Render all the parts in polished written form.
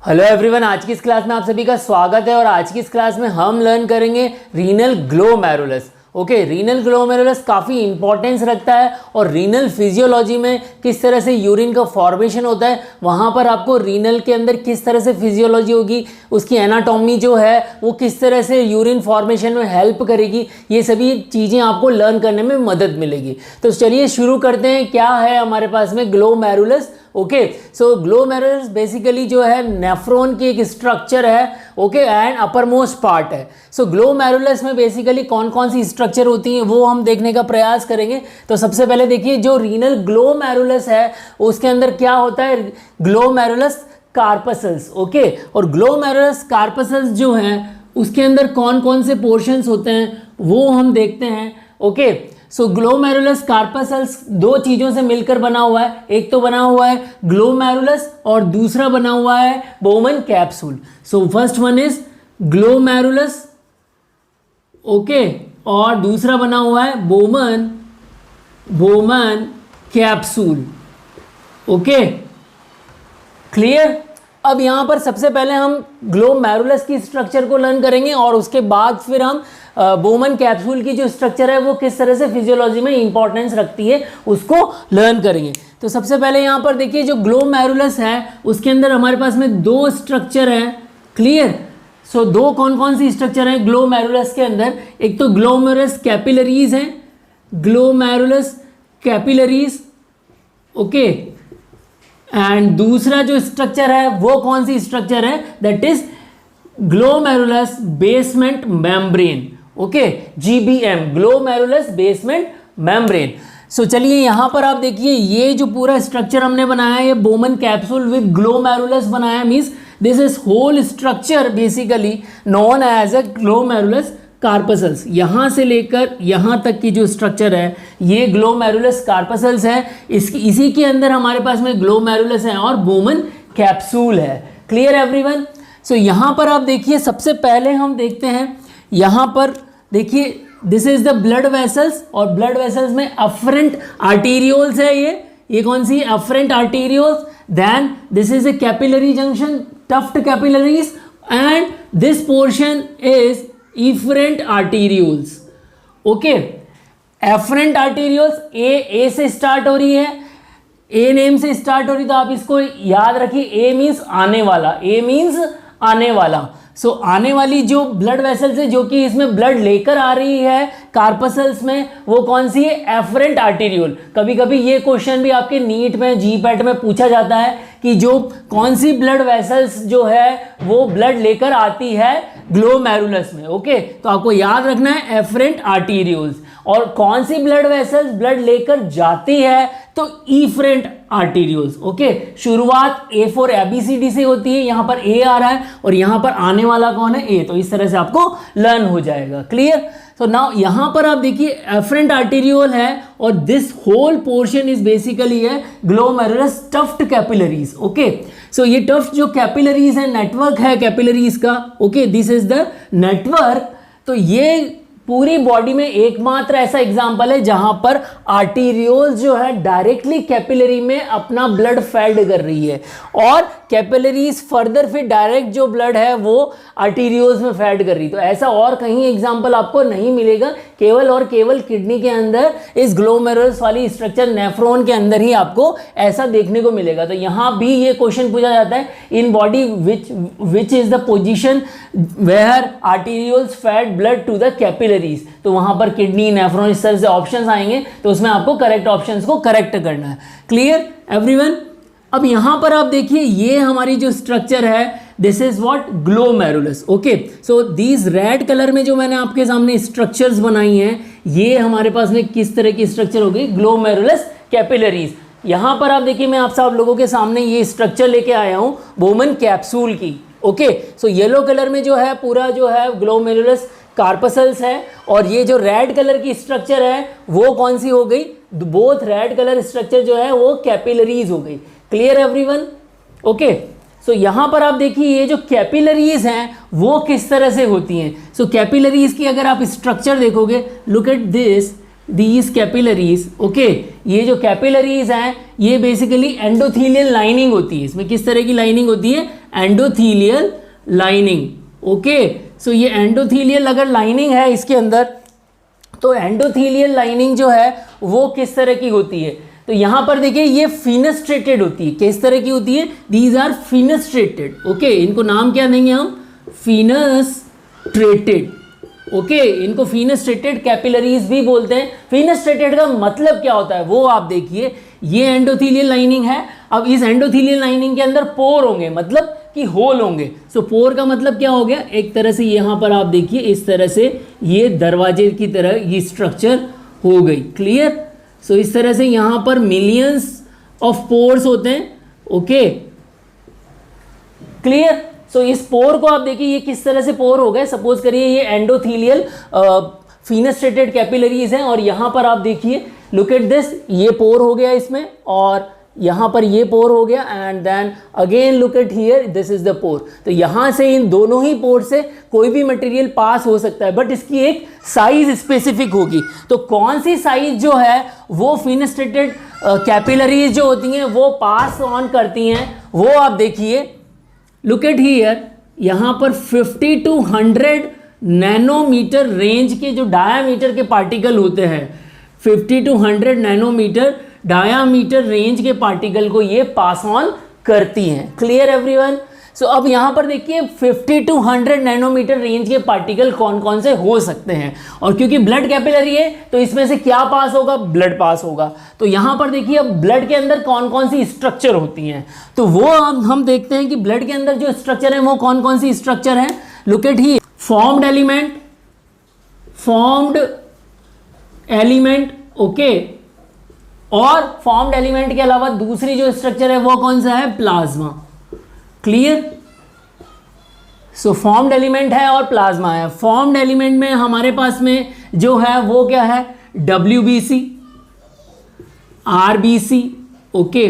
Hello everyone, आज की इस क्लास में आप सभी का स्वागत है। और आज की इस क्लास में हम लर्न करेंगे renal glomerulus. Okay, renal glomerulus काफ़ी इंपॉर्टेंस रखता है और रीनल फिजियोलॉजी में किस तरह से यूरिन का फॉर्मेशन होता है, वहाँ पर आपको रीनल के अंदर किस तरह से फिजियोलॉजी होगी, उसकी एनाटॉमी जो है वो किस तरह से यूरिन फॉर्मेशन में हेल्प करेगी, ये सभी चीज़ें आपको लर्न करने में मदद मिलेगी। तो चलिए शुरू करते हैं। क्या है हमारे पास में ग्लोमेरुलस। ओके, सो ग्लोमेरुलस बेसिकली जो है नेफ्रॉन की एक स्ट्रक्चर है। Okay, and upper most part है। सो ग्लोमेरुलस में बेसिकली कौन कौन सी स्ट्रक्चर होती हैं वो हम देखने का प्रयास करेंगे। तो सबसे पहले देखिए, जो रीनल ग्लोमेरुलस है उसके अंदर क्या होता है, ग्लोमेरुलस कार्पसल्स। ओके, और ग्लोमेरुलस कार्पसल्स जो हैं उसके अंदर कौन कौन से पोर्शंस होते हैं वो हम देखते हैं। ओके, सो ग्लोमेरुलस कार्पसल्स दो चीज़ों से मिलकर बना हुआ है। एक तो बना हुआ है ग्लोमेरुलस और दूसरा बना हुआ है Bowman capsule. So first one is glomerulus, okay, और दूसरा बना हुआ है बोमन कैप्सूल। Okay, clear. अब यहाँ पर सबसे पहले हम ग्लोमेरुलस की स्ट्रक्चर को लर्न करेंगे और उसके बाद फिर हम बोमन कैप्सूल की जो स्ट्रक्चर है वो किस तरह से फिजियोलॉजी में इंपॉर्टेंस रखती है उसको लर्न करेंगे। तो सबसे पहले यहाँ पर देखिए, जो ग्लोमेरुलस है उसके अंदर हमारे पास में दो स्ट्रक्चर हैं। क्लियर। सो दो कौन कौन सी स्ट्रक्चर हैं ग्लोमेरुलस के अंदर, एक तो ग्लोमेरुलस कैपिलरीज हैं, ग्लोमेरुलस कैपिलरीज। ओके, एंड दूसरा जो स्ट्रक्चर है वो कौन सी स्ट्रक्चर है, that is glomerulus basement membrane. Okay, GBM, glomerulus basement membrane. So चलिए यहाँ पर आप देखिए, ये जो पूरा स्ट्रक्चर हमने बनाया है ये बोमन कैप्सूल विद ग्लोमेरुलस बनाया, means this is whole structure basically known as a glomerulus corpuscles. यहाँ से लेकर यहाँ तक की जो स्ट्रक्चर है ये ग्लोमेरुलस कार्पसल्स है। इसी के अंदर हमारे पास में ग्लोमेरुलस है और बोमन कैप्सूल है। Clear everyone. सो यहाँ पर आप देखिए, सबसे पहले हम देखते हैं, यहाँ पर देखिए this is the blood vessels, और ब्लड वेसल्स में अफरेंट आर्टीरियोल्स है। ये कौन सी afferent arterioles, then this is a capillary junction, tuft capillaries, and this portion is efferent arterioles. Okay, efferent arterioles A से स्टार्ट हो रही है, ए नेम से स्टार्ट हो रही, तो आप इसको याद रखिए, ए मीन्स आने वाला, ए मीन्स आने वाला। सो आने वाली जो ब्लड वेसल्स है जो कि इसमें ब्लड लेकर आ रही है कार्पसल्स में, वो कौन सी है, एफरेंट आर्टीरियोल। कभी कभी ये क्वेश्चन भी आपके नीट में जीपैट में पूछा जाता है कि जो कौन सी ब्लड वेसल्स जो है वो ब्लड लेकर आती है ग्लोमेरुलस में। ओके, तो आपको याद रखना है एफरेंट आर्टीरियोल्स। और कौन सी ब्लड वेसल्स ब्लड लेकर जाती है, तो इफरेंट आर्टीरियोल्स। ओके, शुरुआत ए फॉर ABCD से होती है, यहाँ पर ए आ रहा है और यहाँ पर आने वाला कौन है, ए। तो इस तरह से आपको लर्न हो जाएगा। क्लियर। तो नाउ यहाँ पर आप देखिए एफरेंट आर्टीरियोल है और this whole portion is basically है glomerulus tuft capillaries. Okay, so ये टफ्ट जो कैपिलरीज है, नेटवर्क है कैपिलरीज का। Okay, this is the network. तो ये पूरी बॉडी में एकमात्र ऐसा एग्जाम्पल है जहां पर आर्टीरियोल्स जो है डायरेक्टली कैपिलरी में अपना ब्लड फेड कर रही है और कैपिलरीज फर्दर फिर डायरेक्ट जो ब्लड है वो आर्टीरियोल्स में फेड कर रही है। तो ऐसा और कहीं एग्जाम्पल आपको नहीं मिलेगा, केवल और केवल किडनी के अंदर इस ग्लोमेरुलस वाली स्ट्रक्चर नेफ्रॉन के अंदर ही आपको ऐसा देखने को मिलेगा। तो यहाँ भी ये क्वेश्चन पूछा जाता है, in body which is the position where arterioles fed blood to the capillaries. तो वहां पर किडनी, नेफ्रॉन, इस तरह से ऑप्शंस आएंगे, तो उसमें आपको करेक्ट ऑप्शंस को करेक्ट करना है। Clear everyone. अब यहां पर आप देखिए, ये हमारी जो स्ट्रक्चर है this is what, glomerulus. Okay, so these red colour में जो मैंने आपके सामने स्ट्रक्चर्स बनाई हैं, ये हमारे पास में किस तरह की स्ट्रक्चर होगी, ग्लोमेरुलस कैपिलरीज। यहां पर आप देखिए, मैं आप सब लोगों के सामने ये स्ट्रक्चर लेके आया हूं बोमन कैप्सूल की। ओके, सो येलो कलर में जो है पूरा जो है ग्लोमेरुलस कार्पसल्स है, और ये जो रेड कलर की स्ट्रक्चर है वो कौन सी हो गई, बोथ रेड कलर स्ट्रक्चर जो है वो कैपिलरीज हो गई। Clear everyone. ओके, सो यहाँ पर आप देखिए, ये जो कैपिलरीज हैं वो किस तरह से होती हैं। सो कैपिलरीज की अगर आप स्ट्रक्चर देखोगे, look at this, these capillaries, okay ये जो कैपिलरीज हैं ये बेसिकली एंडोथीलियल लाइनिंग होती है। इसमें किस तरह की लाइनिंग होती है? Endothelial lining, okay. सो ये एंडोथीलियल अगर लाइनिंग है इसके अंदर, तो एंडोथीलियल लाइनिंग जो है वो किस तरह की होती है? तो यहां पर देखिए ये फिनस्ट्रेटेड होती है। किस तरह की होती है? These are fenestrated, okay. इनको नाम क्या देंगे हम? Fenestrated, okay. इनको फिनस्ट्रेटेड कैपिलरीज भी बोलते हैं। फिनस्ट्रेटेड का मतलब क्या होता है वो आप देखिए। ये एंडोथीलियल लाइनिंग है। अब इस एंडोथीलियल लाइनिंग के अंदर पोर होंगे, मतलब कि होल होंगे। सो पोर का मतलब क्या हो गया? एक तरह से यहां पर आप देखिए इस तरह से ये दरवाजे की तरह ये स्ट्रक्चर हो गई, क्लियर। सो इस तरह से यहां पर मिलियंस ऑफ पोर्स होते हैं, ओके, क्लियर। सो इस पोर को आप देखिए ये किस तरह से पोर हो गए। सपोज करिए ये एंडोथीलियल फिनस्ट्रेटेड कैपिलरीज हैं और यहां पर आप देखिए लुक एट दिस, ये पोर हो गया इसमें और यहां पर ये पोर हो गया and then again look at here, this is the pore. तो यहां से इन दोनों ही पोर से कोई भी मटेरियल पास हो सकता है, बट इसकी एक साइज स्पेसिफिक होगी। तो कौन सी साइज जो है वो फिनस्ट्रेटेड कैपिलरीज जो होती हैं वो पास ऑन करती हैं, वो आप देखिए। लुक एट हियर, यहां पर 50 to 100 नैनोमीटर रेंज के जो डायामीटर के पार्टिकल होते हैं, 50 to 100 नैनोमीटर डायामीटर रेंज के पार्टिकल को ये पास ऑन करती हैं, क्लियर एवरीवन। सो अब यहां पर देखिए 50 to 100 नैनोमीटर रेंज के पार्टिकल कौन कौन से हो सकते हैं, और क्योंकि ब्लड कैपिलरी है तो इसमें से क्या पास होगा? ब्लड पास होगा। तो यहां पर देखिए अब ब्लड के अंदर कौन कौन सी स्ट्रक्चर होती हैं, तो वो हम देखते हैं कि ब्लड के अंदर जो स्ट्रक्चर है वो कौन कौन सी स्ट्रक्चर है। Look at he, formed element, okay. और फॉर्म्ड एलिमेंट के अलावा दूसरी जो स्ट्रक्चर है वो कौन सा है? Plasma, clear. So formed element है और प्लाज्मा है। फॉर्म्ड एलिमेंट में हमारे पास में जो है वो क्या है? WBC, RBC, okay,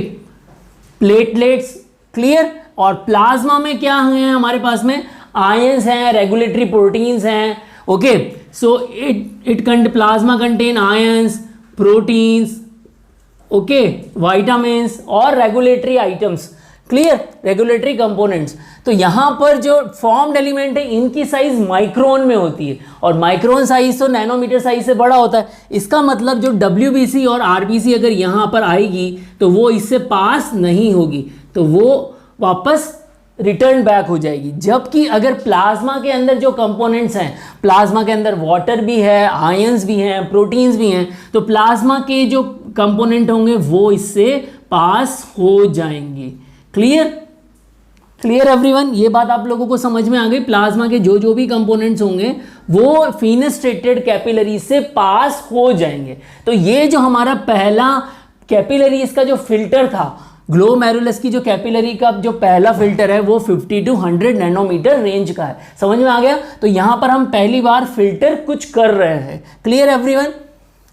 platelets, clear. और प्लाज्मा में क्या है हमारे पास में? आयंस हैं, रेगुलेटरी प्रोटीन्स हैं, okay. So plasma contain ions, proteins, okay, vitamins और regulatory items, clear, regulatory components. तो यहां पर जो फॉर्म्ड एलिमेंट है इनकी साइज माइक्रोन में होती है, और माइक्रोन साइज तो नैनोमीटर साइज से बड़ा होता है। इसका मतलब जो WBC और RBC अगर यहां पर आएगी तो वो इससे पास नहीं होगी, तो वो वापस रिटर्न बैक हो जाएगी। जबकि अगर प्लाज्मा के अंदर जो कंपोनेंट्स हैं, प्लाज्मा के अंदर वाटर भी है, आयंस भी हैं, प्रोटीन्स भी हैं, तो प्लाज्मा के जो कंपोनेंट होंगे वो इससे पास हो जाएंगे, क्लियर एवरीवन। ये बात आप लोगों को समझ में आ गई। प्लाज्मा के जो भी कंपोनेंट्स होंगे वो फिनस्ट्रेटेड कैपिलरी से पास हो जाएंगे। तो ये जो हमारा पहला कैपिलरीज का जो फिल्टर था, ग्लोमेरुलस की जो कैपिलरी का जो पहला फिल्टर है वो 50 to 100 नैनोमीटर रेंज का है। समझ में आ गया? तो यहां पर हम पहली बार फिल्टर कुछ कर रहे हैं, क्लियर एवरीवन।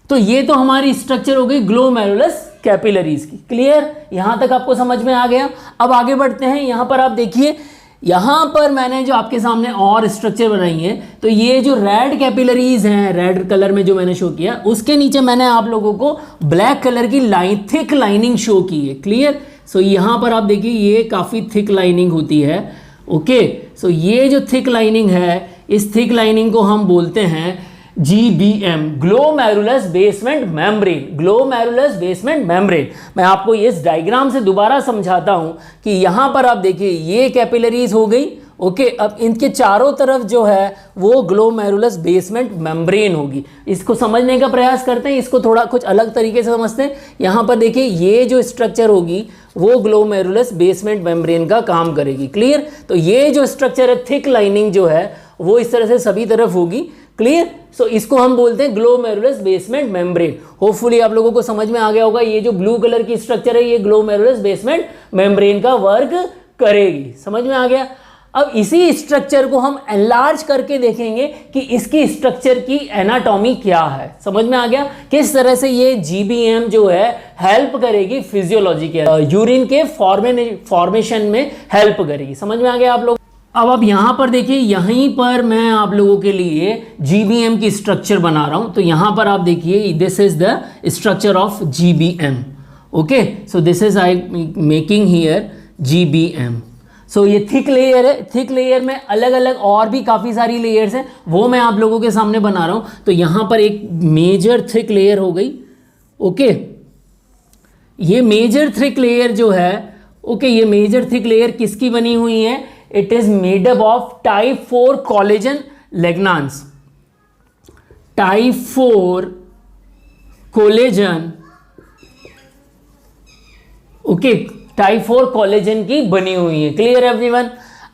तो ये तो हमारी स्ट्रक्चर हो गई ग्लोमेरुलस कैपिलरीज की, क्लियर। यहां तक आपको समझ में आ गया। अब आगे बढ़ते हैं। यहां पर आप देखिए, यहां पर मैंने जो आपके सामने और स्ट्रक्चर बनाई है, तो ये जो रेड कैपिलरीज हैं, रेड कलर में जो मैंने शो किया, उसके नीचे मैंने आप लोगों को ब्लैक कलर की थिक लाइनिंग शो की है, क्लियर। सो यहां पर आप देखिए ये काफी थिक लाइनिंग होती है, ओके। सो ये जो थिक लाइनिंग है, इस थिक लाइनिंग को हम बोलते हैं GBM, glomerulus basement membrane, glomerulus basement membrane. मैं आपको इस डायग्राम से दोबारा समझाता हूं कि यहां पर आप देखिए ये कैपिलरीज हो गई, ओके। अब इनके चारों तरफ जो है वो ग्लोमेरुलस बेसमेंट मेम्ब्रेन होगी। इसको समझने का प्रयास करते हैं, इसको थोड़ा कुछ अलग तरीके से समझते हैं। यहां पर देखिए ये जो स्ट्रक्चर होगी वो ग्लोमेरुलस बेसमेंट मेम्ब्रेन का काम करेगी, क्लियर। तो ये जो स्ट्रक्चर है, थिक लाइनिंग जो है वो इस तरह से सभी तरफ होगी, क्लियर। सो इसको हम बोलते हैं ग्लोमेरुलस बेसमेंट मेम्ब्रेन। होपफुली आप लोगों को समझ में आ गया होगा। ये जो ब्लू कलर की स्ट्रक्चर है ये ग्लोमेरुलस बेसमेंट मेम्ब्रेन का वर्क करेगी, समझ में आ गया। अब इसी स्ट्रक्चर को हम एनलार्ज करके देखेंगे कि इसकी स्ट्रक्चर की एनाटॉमी क्या है। समझ में आ गया किस तरह से ये GBM जो है हेल्प करेगी फिजियोलॉजी के, यूरिन के फॉर्मेशन में हेल्प करेगी। समझ में आ गया आप लोग? अब आप यहाँ पर देखिए, यहीं पर मैं आप लोगों के लिए GBM की स्ट्रक्चर बना रहा हूँ। तो यहाँ पर आप देखिए, this is the structure of GBM। Okay, so this is I making here GBM। सो ये थिक लेयर है, थिक लेयर में अलग अलग और भी काफ़ी सारी लेयर्स हैं, वो मैं आप लोगों के सामने बना रहा हूँ। तो यहाँ पर एक मेजर थिक लेयर हो गई। ओके, ये मेजर थिक लेयर जो है, ओके, ये मेजर थिक लेयर किसकी बनी हुई है? It is made up of type 4 collagen lignans. Type 4 collagen, okay, type 4 collagen की बनी हुई है। Clear everyone?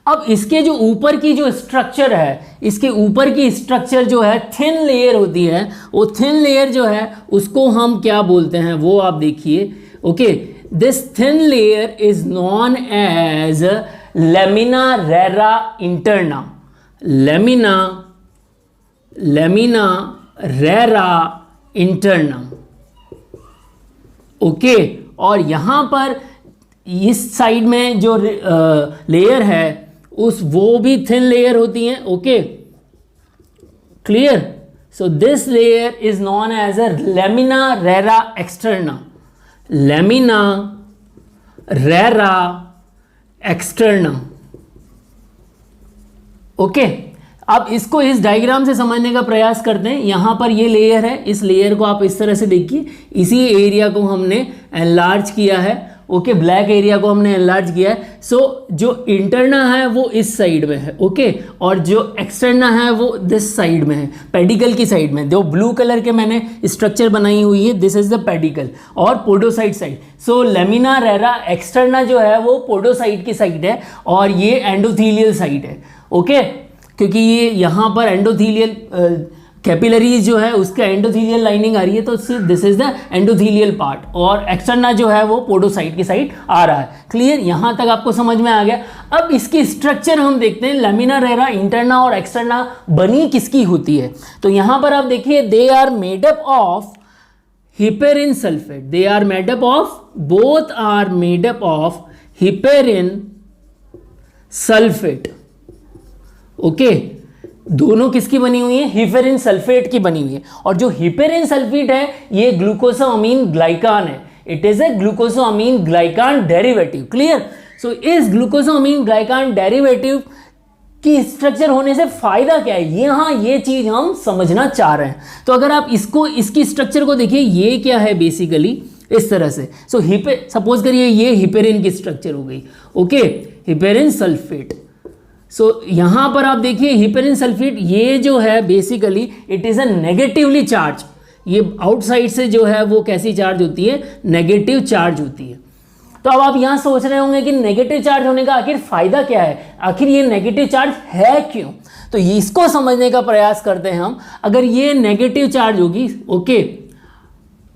अब इसके जो ऊपर की जो स्ट्रक्चर है, इसके ऊपर की स्ट्रक्चर जो है थिन लेयर होती है, वो थिन लेयर जो है उसको हम क्या बोलते हैं वो आप देखिए। Okay, this thin layer is known as lamina rara interna. Lamina rara interna. Okay, और यहां पर इस साइड में जो लेयर है उस वो भी थिन लेयर होती हैं। Okay, clear? So this layer is known as a lamina rara externa. Lamina rara externa. Okay, अब इसको इस डायग्राम से समझने का प्रयास करते हैं। यहां पर ये लेयर है, इस लेयर को आप इस तरह से देखिए, इसी एरिया को हमने एनलार्ज किया है। ओके, ब्लैक एरिया को हमने एनलार्ज किया है। सो जो इंटरना है वो इस साइड में है। ओके, और जो एक्सटर्ना है वो दिस साइड में है, पेडिकल की साइड में। जो ब्लू कलर के मैंने स्ट्रक्चर बनाई हुई है, दिस इज द पेडिकल और पोडोसाइट साइड। सो लैमिना रेरा एक्सटर्ना जो है वो पोडोसाइट की साइड है और ये एंडोथीलियल साइड है। ओके, क्योंकि ये यहाँ पर एंडोथीलियल कैपिलरीज जो है उसका एंडोथीलियल लाइनिंग आ रही है, तो this is the endothelial part, और एक्सटर्ना जो है वो पोडोसाइट की साइड आ रहा है। क्लियर? यहाँ तक आपको समझ में आ गया। अब इसकी स्ट्रक्चर हम देखते हैं, लैमिना रेरा इंटरना और एक्सटर्ना बनी किसकी होती है। तो यहाँ पर आप देखिए, they are made up of heparin sulphate. They are made up of, both are made up of heparin sulphate. Okay, दोनों किसकी बनी हुई है? हिपेरिन सल्फेट की बनी हुई है। और जो हिपेरिन सल्फेट है ये ग्लूकोसामीन ग्लाइकान है। It is a glucosamine glycan derivative. Clear? So इस ग्लूकोसामीन ग्लाइकान डेरिवेटिव की स्ट्रक्चर होने से फायदा क्या है, यहां ये चीज हम समझना चाह रहे हैं। तो अगर आप इसकी स्ट्रक्चर को देखिए, ये क्या है बेसिकली इस तरह से। सो सपोज करिए ये हिपेरिन की स्ट्रक्चर हो गई। Okay, heparin sulphate. सो यहां पर आप देखिए हिपेरिन सल्फेट, ये जो है basically it is a negatively charge. ये आउटसाइड से जो है वो कैसी चार्ज होती है? नेगेटिव चार्ज होती है। तो अब आप यहां सोच रहे होंगे कि नेगेटिव चार्ज होने का आखिर फायदा क्या है, आखिर ये नेगेटिव चार्ज है क्यों? तो इसको समझने का प्रयास करते हैं हम। अगर ये नेगेटिव चार्ज होगी, ओके,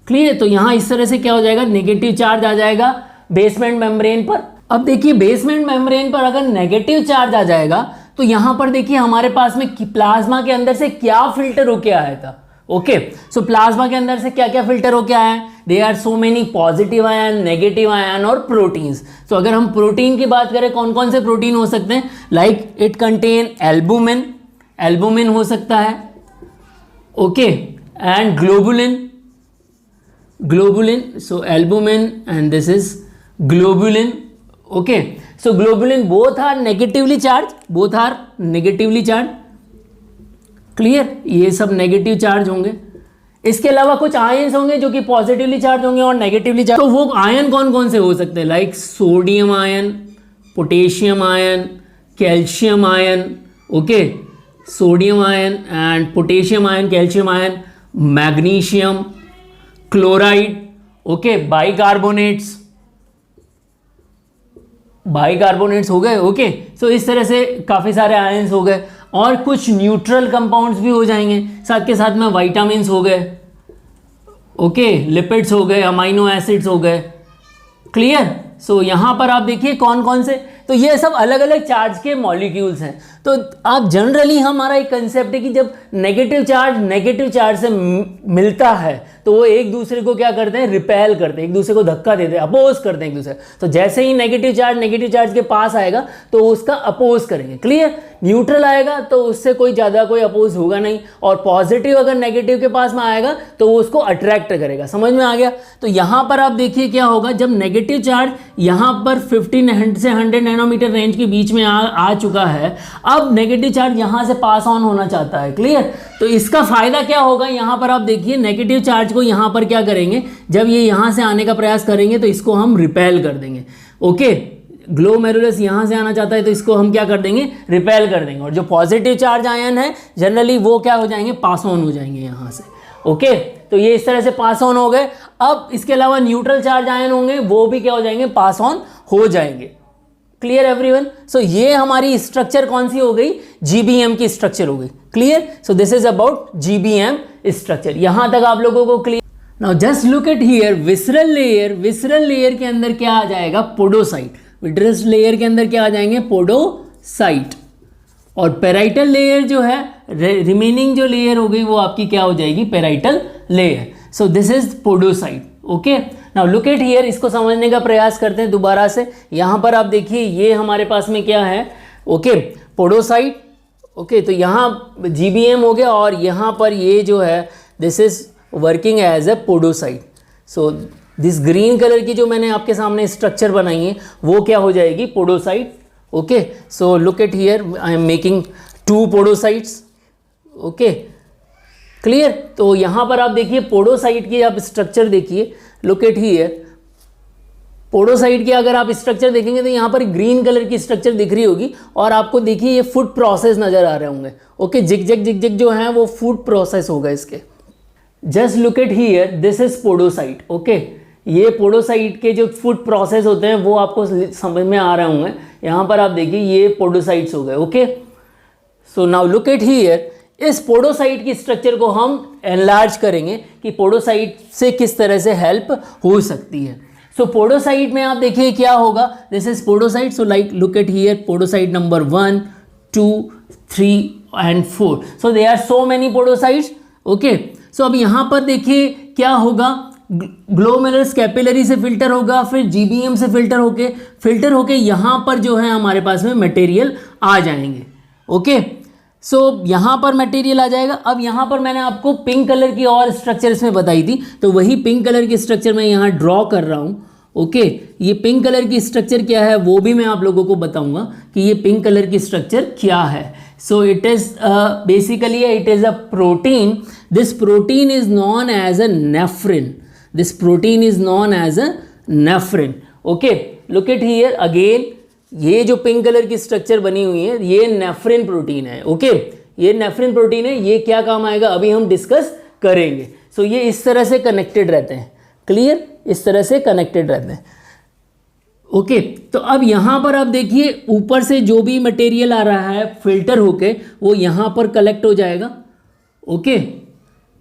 क्लियर, तो यहां इस तरह से क्या हो जाएगा? नेगेटिव चार्ज आ जाएगा बेसमेंट मेम्ब्रेन पर। अब देखिए बेसमेंट मेम्ब्रेन पर अगर नेगेटिव चार्ज आ जाएगा तो यहां पर देखिए हमारे पास में प्लाज्मा के अंदर से क्या फिल्टर होके आया था। ओके, सो प्लाज्मा के अंदर से क्या क्या फिल्टर होके आए हैं? They are so many positive ion, negative ion और प्रोटीन्स। तो अगर हम प्रोटीन की बात करें, कौन कौन से प्रोटीन हो सकते हैं? Like it contain albumin, albumin हो सकता है। Okay, and globulin, globulin. So albumin and this is globulin. Okay, so globulin both are negatively charge, both are negatively charge. Clear? ये सब नेगेटिव चार्ज होंगे। इसके अलावा कुछ आयंस होंगे जो कि पॉजिटिवली चार्ज होंगे और नेगेटिवली चार्ज। तो वो आयन कौन कौन से हो सकते हैं? Like sodium ion, potassium ion, calcium ion. Okay, sodium ion and potassium ion, calcium ion, magnesium, chloride, okay, bicarbonates, bicarbonates हो गए। ओके, सो इस तरह से काफ़ी सारे आयंस हो गए और कुछ न्यूट्रल कंपाउंड्स भी हो जाएंगे, साथ के साथ में विटामिन्स हो गए। ओके, लिपिड्स हो गए, अमाइनो एसिड्स हो गए। क्लियर? सो यहाँ पर आप देखिए कौन कौन से, तो ये सब अलग अलग चार्ज के मॉलिक्यूल्स हैं। तो आप जनरली हमारा एक कंसेप्ट है कि जब नेगेटिव चार्ज से मिलता है तो वो एक दूसरे को क्या करते हैं, रिपेल करते हैं, एक दूसरे को धक्का देते हैं, अपोज करते हैं एक दूसरे। तो जैसे ही नेगेटिव चार्ज के पास आएगा तो उसका अपोज करेंगे, क्लियर। न्यूट्रल आएगा तो उससे कोई ज़्यादा कोई अपोज होगा नहीं, और पॉजिटिव अगर नेगेटिव के पास में आएगा तो वो उसको अट्रैक्ट करेगा। समझ में आ गया। तो यहाँ पर आप देखिए क्या होगा, जब नेगेटिव चार्ज यहाँ पर 50 से 100 नैनोमीटर रेंज के बीच में आ चुका है, अब नेगेटिव चार्ज यहाँ से पास ऑन होना चाहता है, क्लियर। तो इसका फायदा क्या होगा, यहाँ पर आप देखिए नेगेटिव चार्ज को यहाँ पर क्या करेंगे, जब ये यहाँ से आने का प्रयास करेंगे तो इसको हम रिपेल कर देंगे। ओके, ग्लोमेरुलस यहाँ से आना चाहता है तो इसको हम क्या कर देंगे, रिपेल कर देंगे। और जो पॉजिटिव चार्ज आयन है जनरली वो क्या हो जाएंगे, पास ऑन हो जाएंगे यहाँ से। ओके, तो ये इस तरह से पास ऑन हो गए। अब इसके अलावा न्यूट्रल चार्ज आयन होंगे, वो भी क्या हो जाएंगे, पास ऑन हो जाएंगे। Clear everyone. सो ये हमारी स्ट्रक्चर कौन सी हो गई, जीबीएम की स्ट्रक्चर हो गई, clear. So this is about GBM structure. यहां तक आप लोगों को clear. Now just look at here, visceral layer के अंदर क्या आ जाएगा, पोडोसाइट। विट्रस लेयर के अंदर क्या आ जाएंगे, पोडोसाइट। और पेराइटल लेयर जो है, रिमेनिंग जो लेयर हो गई वो आपकी क्या हो जाएगी, parietal layer. So this is podocyte. Okay, now look at here, इसको समझने का प्रयास करते हैं दोबारा से। यहाँ पर आप देखिए ये हमारे पास में क्या है, ओके, पोडोसाइट। ओके, तो यहाँ जीबीएम हो गया और यहाँ पर ये जो है this is working as a podocyte. So this green colour की जो मैंने आपके सामने स्ट्रक्चर बनाई है वो क्या हो जाएगी, podocyte. Okay, so look at here, I am making 2 podocytes. Okay, clear. तो यहाँ पर आप देखिए पोडोसाइट की आप स्ट्रक्चर देखिए, लुक एट हियर, पोडोसाइट की अगर आप स्ट्रक्चर देखेंगे तो यहाँ पर ग्रीन कलर की स्ट्रक्चर दिख रही होगी और आपको देखिए ये फूड प्रोसेस नजर आ रहे होंगे। ओके, जिग जो है वो फूड प्रोसेस होगा इसके। Just look at here, this is podocyte. Okay, ये पोडोसाइट के जो फूड प्रोसेस होते हैं वो आपको समझ में आ रहे होंगे। यहाँ पर आप देखिए ये पोडोसाइट्स हो गए। Okay, so now look at here, इस पोडोसाइट की स्ट्रक्चर को हम एनलार्ज करेंगे कि पोडोसाइट से किस तरह से हेल्प हो सकती है। सो पोडोसाइट में आप देखिए क्या होगा, this is podocyte. So like look at here, podocyte number 1, 2, 3 and 4। So they are so many podocytes. Okay, so अब यहाँ पर देखिए क्या होगा, ग्लोमेरुलस कैपिलरी से फिल्टर होगा, फिर जीबीएम से फिल्टर होके यहाँ पर जो है हमारे पास में मटेरियल आ जाएंगे। ओके, सो यहाँ पर मटेरियल आ जाएगा। अब यहाँ पर मैंने आपको पिंक कलर की और स्ट्रक्चर इसमें बताई थी, तो वही पिंक कलर की स्ट्रक्चर मैं यहाँ ड्रॉ कर रहा हूँ। ओके, ये पिंक कलर की स्ट्रक्चर क्या है वो भी मैं आप लोगों को बताऊँगा कि ये पिंक कलर की स्ट्रक्चर क्या है। So it is basically it is a protein. This protein is known as a nephrin. This protein is known as a nephrin. Okay, look at here again, ये जो पिंक कलर की structure बनी हुई है ये नेफ्रिन protein है। Okay, ये नेफ्रिन protein है, ये क्या काम आएगा अभी हम डिस्कस करेंगे। सो ये इस तरह से कनेक्टेड रहते हैं, क्लियर, इस तरह से कनेक्टेड रहते हैं। ओके, तो अब यहाँ पर आप देखिए ऊपर से जो भी मटेरियल आ रहा है फिल्टर होके वो यहाँ पर कलेक्ट हो जाएगा। ओके,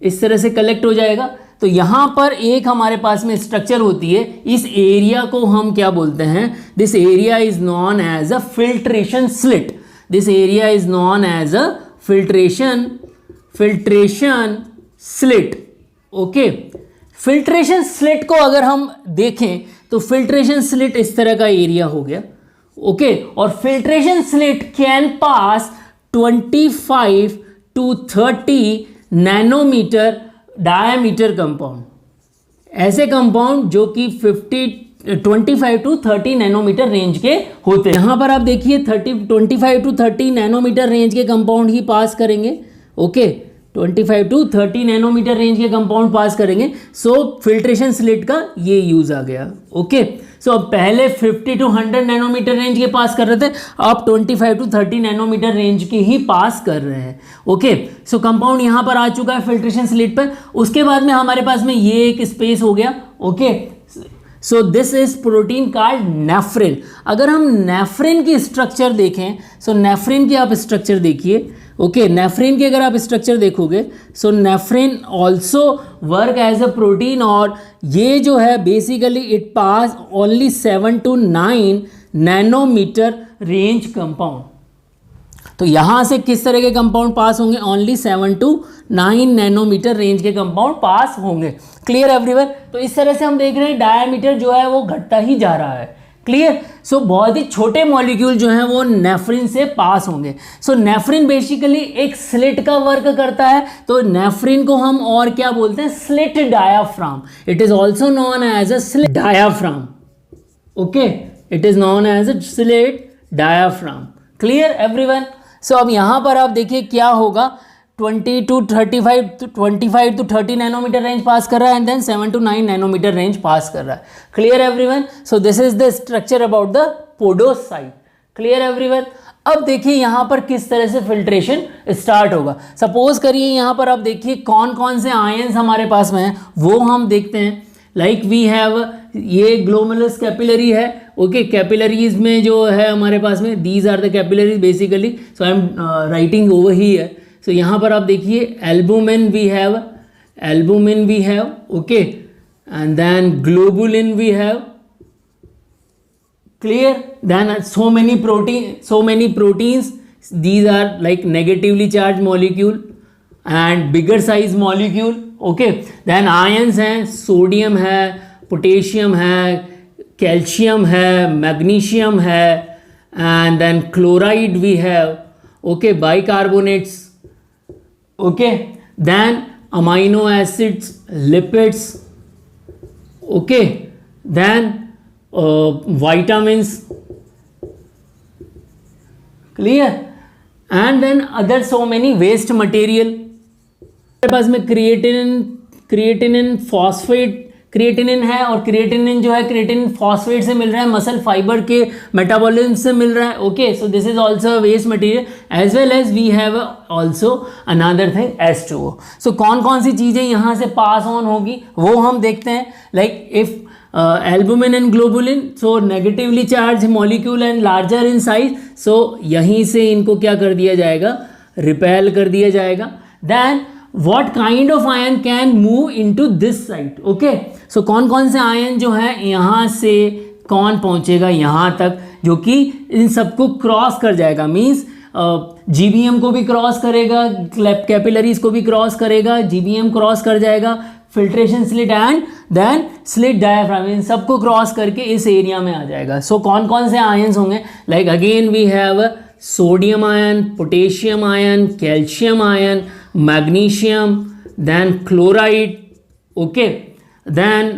इस तरह से कलेक्ट हो जाएगा। तो यहाँ पर एक हमारे पास में स्ट्रक्चर होती है, इस एरिया को हम क्या बोलते हैं, this area is known as a filtration slit. This area is known as a filtration slit. Okay, filtration slit को अगर हम देखें तो फिल्ट्रेशन स्लिट इस तरह का एरिया हो गया। ओके, और filtration slit can pass 25 to 30 nanometre diameter compound, ऐसे कंपाउंड जो कि 25 to 30 नैनोमीटर रेंज के होते हैं। यहाँ पर आप देखिए 25 to 30 नैनोमीटर रेंज के कंपाउंड ही पास करेंगे। ओके, 25 to 30 नैनोमीटर रेंज के कंपाउंड पास करेंगे। सो फिल्ट्रेशन स्लिट का ये यूज आ गया। ओके, सो अब पहले 50 to 100 नैनोमीटर रेंज के पास कर रहे थे, अब 25 to 30 नैनोमीटर रेंज के ही पास कर रहे हैं। ओके, सो कंपाउंड यहाँ पर आ चुका है फिल्ट्रेशन स्लिट पर। उसके बाद में हमारे पास में ये एक स्पेस हो गया। Okay, so this is protein called नेफ्रिन। अगर हम नेफ्रिन की स्ट्रक्चर देखें, सो नेफ्रिन की आप स्ट्रक्चर देखिए। ओके, नेफ्रिन की अगर आप स्ट्रक्चर देखोगे, so nephrin also work as a protein, और ये जो है basically it pass only 7 to 9 nanometre range compound. तो यहाँ से किस तरह के कंपाउंड पास होंगे, ओनली 7 to 9 नैनोमीटर रेंज के कंपाउंड पास होंगे। Clear everyone. तो इस तरह से हम देख रहे हैं डायमीटर जो है वो घटता ही जा रहा है। क्लियर। सो बहुत ही छोटे मॉलिक्यूल जो हैं वो नेफ्रिन से पास होंगे। सो नेफ्रिन बेसिकली एक स्लिट का वर्क करता है, तो नेफ्रिन को हम और क्या बोलते हैं, slit diaphragm. It is also known as a slit diaphragm. Okay, it is known as a slit diaphragm. Clear everyone. So अब यहाँ पर आप देखिए क्या होगा, 25 to 30 नैनोमीटर रेंज पास कर रहा है and then 7 to 9 nanometre range pass कर रहा है। Clear everyone. So this is the structure about the podocyte. Clear everyone. अब देखिए यहाँ पर किस तरह से फिल्ट्रेशन स्टार्ट होगा। सपोज करिए यहाँ पर आप देखिए कौन कौन से आयंस हमारे पास में हैं वो हम देखते हैं। लाइक वी हैव, ये ग्लोमेरुलस कैपिलरी है। ओके, कैपिलरीज में जो है हमारे पास में, these are the capillaries basically. So I am writing over here. So यहाँ पर आप देखिए albumin we have, okay, and then globulin we have. Clear. Then so many proteins, these are like negatively charged molecule and bigger size molecule. Okay, then ions हैं, sodium है, potassium है, calcium है, magnesium है, and then chloride we have. Okay, bicarbonates. Okay, then amino acids, lipids. Okay, then vitamins. Clear. And then other so many waste material. हमारे पास में creatinine phosphate, creatinine है, और क्रिएटिनिन जो है क्रिएटिनिन फॉस्फेट से मिल रहा है, मसल फाइबर के मेटाबॉलिज्म से मिल रहा है। Okay, so this is also waste material as well as we have also another thing H2O। सो कौन कौन सी चीज़ें यहाँ से पास ऑन होगी वो हम देखते हैं। Like if albumin and globulin, so negatively charge molecule and larger in size, so यहीं से इनको क्या कर दिया जाएगा, रिपेल कर दिया जाएगा। Then what kind of ion can move into this site? Okay, so कौन कौन से आयन जो है यहाँ से कौन पहुँचेगा यहाँ तक, जो कि इन सबको क्रॉस कर जाएगा। मीन्स GBM को भी क्रॉस करेगा, कैपिलरीज को भी क्रॉस करेगा, GBM क्रॉस कर जाएगा, filtration slit and then slit diaphragm, इन सबको क्रॉस करके इस एरिया में आ जाएगा। सो कौन कौन से आयन्स होंगे, like again we have sodium ion, potassium ion, calcium ion, magnesium, then chloride, okay, then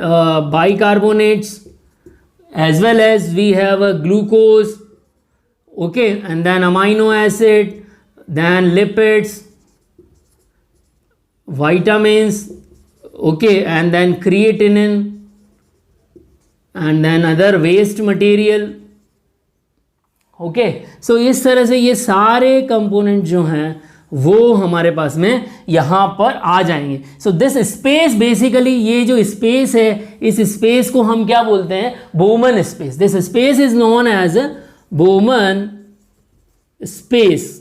bicarbonates, as well as we have a glucose, okay, and then amino acid, then lipids, vitamins, okay, and then creatinine, and then other waste material। Okay, so इस तरह से ये सारे component जो हैं वो हमारे पास में यहाँ पर आ जाएंगे। सो दिस स्पेस बेसिकली, ये जो स्पेस है इस स्पेस को हम क्या बोलते हैं, Bowman space. This space is known as Bowman space.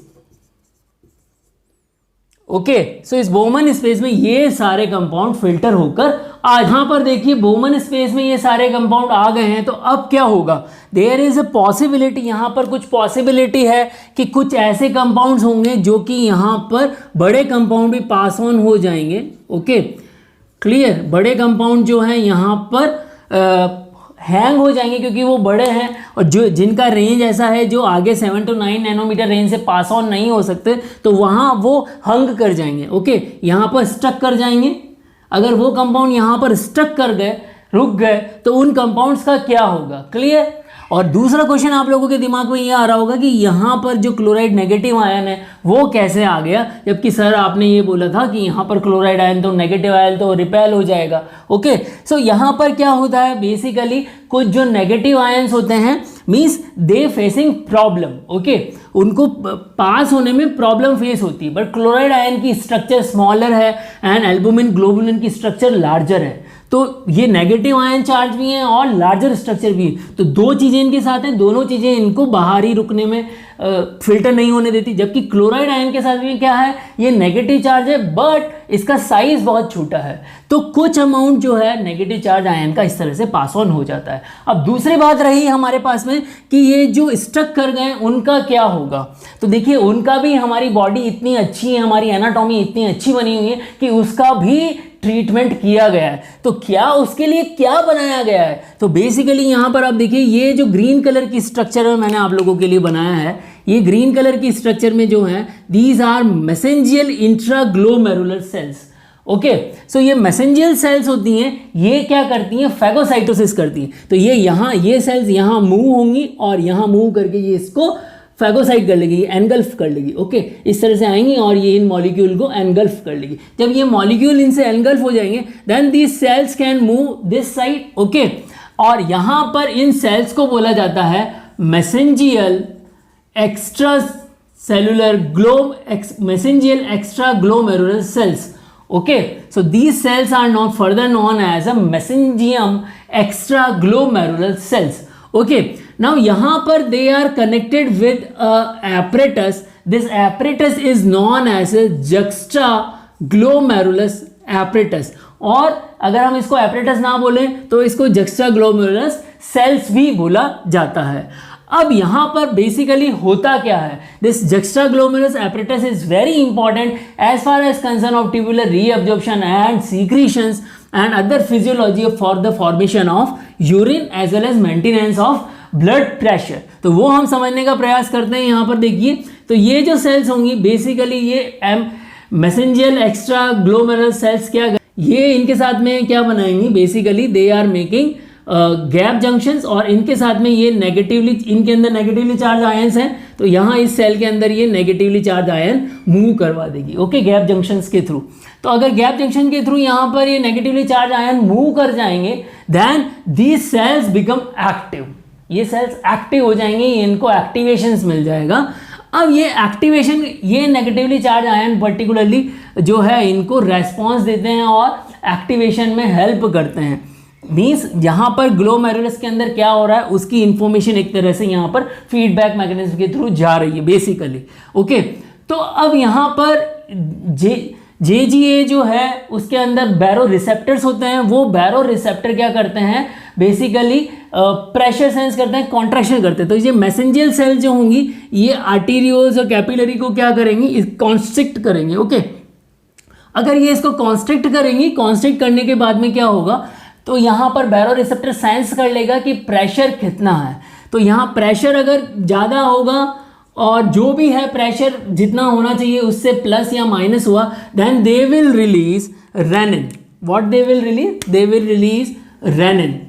Okay, so इस बोमन स्पेस में ये सारे कंपाउंड फिल्टर होकर आज यहाँ पर देखिए बोमन स्पेस में ये सारे कंपाउंड आ गए हैं। तो अब क्या होगा, देयर इज अ पॉसिबिलिटी, यहाँ पर कुछ पॉसिबिलिटी है कि कुछ ऐसे कंपाउंड्स होंगे जो कि यहाँ पर बड़े कंपाउंड भी पास ऑन हो जाएंगे। Okay, clear. बड़े कंपाउंड जो हैं यहाँ पर हैंग हो जाएंगे क्योंकि वो बड़े हैं, और जो जिनका रेंज ऐसा है जो आगे 7 to 9 नैनोमीटर रेंज से पास ऑन नहीं हो सकते, तो वहाँ वो हंग कर जाएंगे। ओके, यहाँ पर स्टक कर जाएंगे। अगर वो कंपाउंड यहाँ पर स्टक कर गए, रुक गए, तो उन कंपाउंड्स का क्या होगा। क्लियर। और दूसरा क्वेश्चन आप लोगों के दिमाग में ये आ रहा होगा कि यहाँ पर जो क्लोराइड नेगेटिव आयन है वो कैसे आ गया, जबकि सर आपने ये बोला था कि यहाँ पर क्लोराइड आयन तो नेगेटिव आयन तो रिपेल हो जाएगा। ओके, सो यहाँ पर क्या होता है, बेसिकली कुछ जो नेगेटिव आयन्स होते हैं means they facing problem. Okay, उनको पास होने में प्रॉब्लम फेस होती है, बट क्लोराइड आयन की स्ट्रक्चर स्मॉलर है एंड एल्बुमिन ग्लोबुलिन की स्ट्रक्चर लार्जर है, तो ये नेगेटिव आयन चार्ज भी हैं और लार्जर स्ट्रक्चर भी है, तो दो चीज़ें इनके साथ हैं, दोनों चीज़ें इनको बाहर ही रुकने में फिल्टर नहीं होने देती। जबकि क्लोराइड आयन के साथ भी क्या है, ये नेगेटिव चार्ज है बट इसका साइज बहुत छोटा है, तो कुछ अमाउंट जो है नेगेटिव चार्ज आयन का इस तरह से पास ऑन हो जाता है। अब दूसरी बात रही हमारे पास में कि ये जो स्टक कर गए उनका क्या होगा, तो देखिए उनका भी, हमारी बॉडी इतनी अच्छी है, हमारी एनाटॉमी इतनी अच्छी बनी हुई है कि उसका भी ट्रीटमेंट किया गया है। तो क्या उसके लिए क्या बनाया गया है, तो बेसिकली यहाँ पर आप देखिए ये जो ग्रीन कलर की स्ट्रक्चर है मैंने आप लोगों के लिए बनाया है, ये ग्रीन कलर की स्ट्रक्चर में जो है these are mesangial intraglomerular cells. Okay, so ये मेसेंजियल सेल्स होती हैं, ये क्या करती हैं, फैगोसाइटोसिस करती हैं। तो ये यहाँ, ये सेल्स यहाँ मूव होंगी और यहाँ मूव करके ये इसको फैगोसाइट कर लेगी, एनगल्फ कर लेगी। ओके, इस तरह से आएंगी और ये इन मॉलिक्यूल को एनगल्फ कर लेगी। जब ये मॉलिक्यूल इनसे एनगल्फ हो जाएंगे then these cells can move this side. Okay, और यहाँ पर इन सेल्स को बोला जाता है mesangial extra cellular mesangial extra glomerular cells. Okay, so these cells are now further known as a mesengium extraglomerular cells. Okay, now यहाँ पर they are connected with a apparatus. This apparatus is known as a juxtaglomerulus apparatus. और अगर हम इसको apparatus ना बोलें तो इसको juxtaglomerulus cells भी बोला जाता है। अब यहाँ पर बेसिकली होता क्या है, this juxtaglomerulus apparatus is very important as far as concern of tubular reabsorption and secretions and other physiology for the formation of urine as well as maintenance of blood pressure। तो वो हम समझने का प्रयास करते हैं। यहाँ पर देखिए, तो ये जो सेल्स होंगी बेसिकली ये मेसेंजियल एक्स्ट्राग्लोमेरुलर सेल्स क्या, ये इनके साथ में क्या बनाएंगी, basically they are making gap junctions, और इनके साथ में ये नेगेटिवली, इनके अंदर नेगेटिवली चार्ज आयंस हैं, तो यहाँ इस सेल के अंदर ये नेगेटिवली चार्ज आयन मूव करवा देगी। ओके, गैप जंक्शंस के थ्रू। तो अगर गैप जंक्शन के थ्रू यहाँ पर ये नेगेटिवली चार्ज आयन मूव कर जाएंगे then these cells become active, ये सेल्स एक्टिव हो जाएंगे, इनको एक्टिवेशंस मिल जाएगा। अब ये एक्टिवेशन, ये नेगेटिवली चार्ज आयन पर्टिकुलरली जो है इनको रेस्पॉन्स देते हैं और एक्टिवेशन में हेल्प करते हैं। मीन्स यहाँ पर ग्लोमेरुलस के अंदर क्या हो रहा है उसकी इंफॉर्मेशन एक तरह से यहाँ पर फीडबैक मैकेनिज्म के थ्रू जा रही है बेसिकली। ओके, तो अब यहाँ पर JGA जो है उसके अंदर बैरो रिसेप्टर्स होते हैं। वो बैरो रिसेप्टर क्या करते हैं, बेसिकली प्रेशर सेंस करते हैं, कॉन्ट्रैक्शन करते हैं। तो ये मैसेंजियल सेल जो होंगी ये आर्टेरियोल्स और कैपिलरी को क्या करेंगी, कॉन्स्ट्रिक्ट करेंगे। ओके, अगर ये इसको कॉन्स्ट्रिक्ट करेंगी, कॉन्स्ट्रिक्ट करने के बाद में क्या होगा, तो यहाँ पर बैरो रिसेप्टर सेंस कर लेगा कि प्रेशर कितना है। तो यहाँ प्रेशर अगर ज़्यादा होगा और जो भी है प्रेशर जितना होना चाहिए उससे प्लस या माइनस हुआ, then they will release renin. What they will release, they will release renin.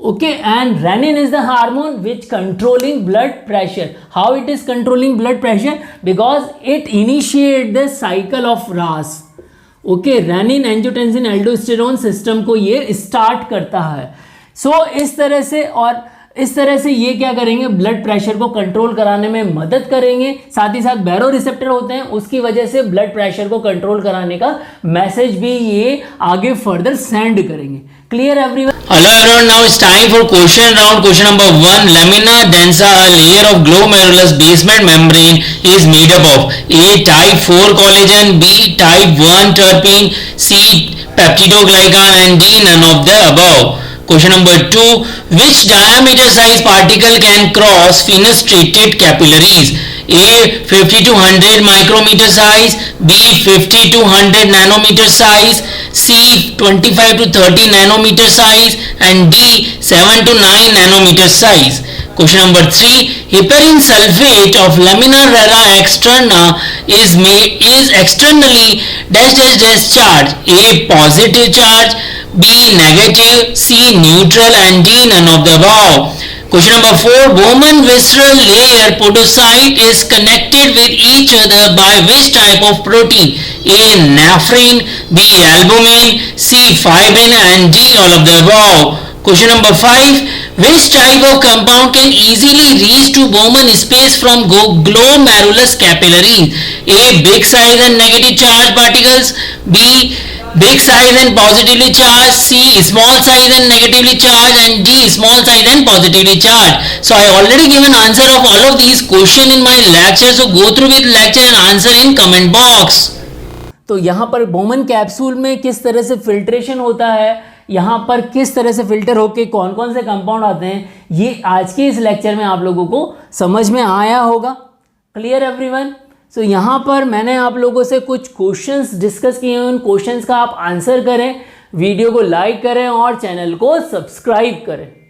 Okay, and renin is the hormone which controlling blood pressure. How it is controlling blood pressure, because it initiate the cycle of RAS. Okay, renin angiotensin aldosterone system को ये start करता है। सो इस तरह से, और इस तरह से ये क्या करेंगे, ब्लड प्रेशर को कंट्रोल कराने में मदद करेंगे। साथ ही साथ बैरो रिसेप्टर होते हैं, उसकी वजह से ब्लड प्रेशर को कंट्रोल कराने का मैसेज भी ये आगे फर्दर सेंड करेंगे। Clear everyone? Hello everyone, now it's time for question round. Question number 1. Lamina densa, a layer of glomerulus basement membrane, is made up of A. Type 4 collagen, B. Type 1 terpene, C. peptidoglycan, and D. None of the above. Question number 2. Which diameter size particle can cross fenestrated capillaries? A. 50 to 100 micrometer size, B. 50 to 100 nanometer size, C. 25 to 30 nanometer size, and D. 7 to 9 nanometer size. Question number 3. Heparin sulfate of lamina rara externa is externally dash dash dash charge. A. Positive charge, B. Negative, C. Neutral, and D. None of the above. Question number 4. Bowman visceral layer podocyte is connected with each other by which type of protein? A. Nephrin, B. Albumin, C. Fibrin, and D. All of the above. Question number 5. Which type of compound can easily reach to Bowman space from glomerulus capillaries? A. Big size and negative charge particles, B. big size and positively charged, C small size and negatively charged, and D small size and positively charged. So I already given answer of all of these question in my lecture, so go through with lecture and answer in comment box. तो यहाँ पर Bowman capsule में किस तरह से filtration होता है, यहाँ पर किस तरह से फिल्टर होके कौन कौन से कंपाउंड आते हैं, ये आज के इस लेक्चर में आप लोगों को समझ में आया होगा. Clear everyone? सो यहाँ पर मैंने आप लोगों से कुछ क्वेश्चंस डिस्कस किए हैं, उन क्वेश्चंस का आप आंसर करें, वीडियो को लाइक करें और चैनल को सब्सक्राइब करें.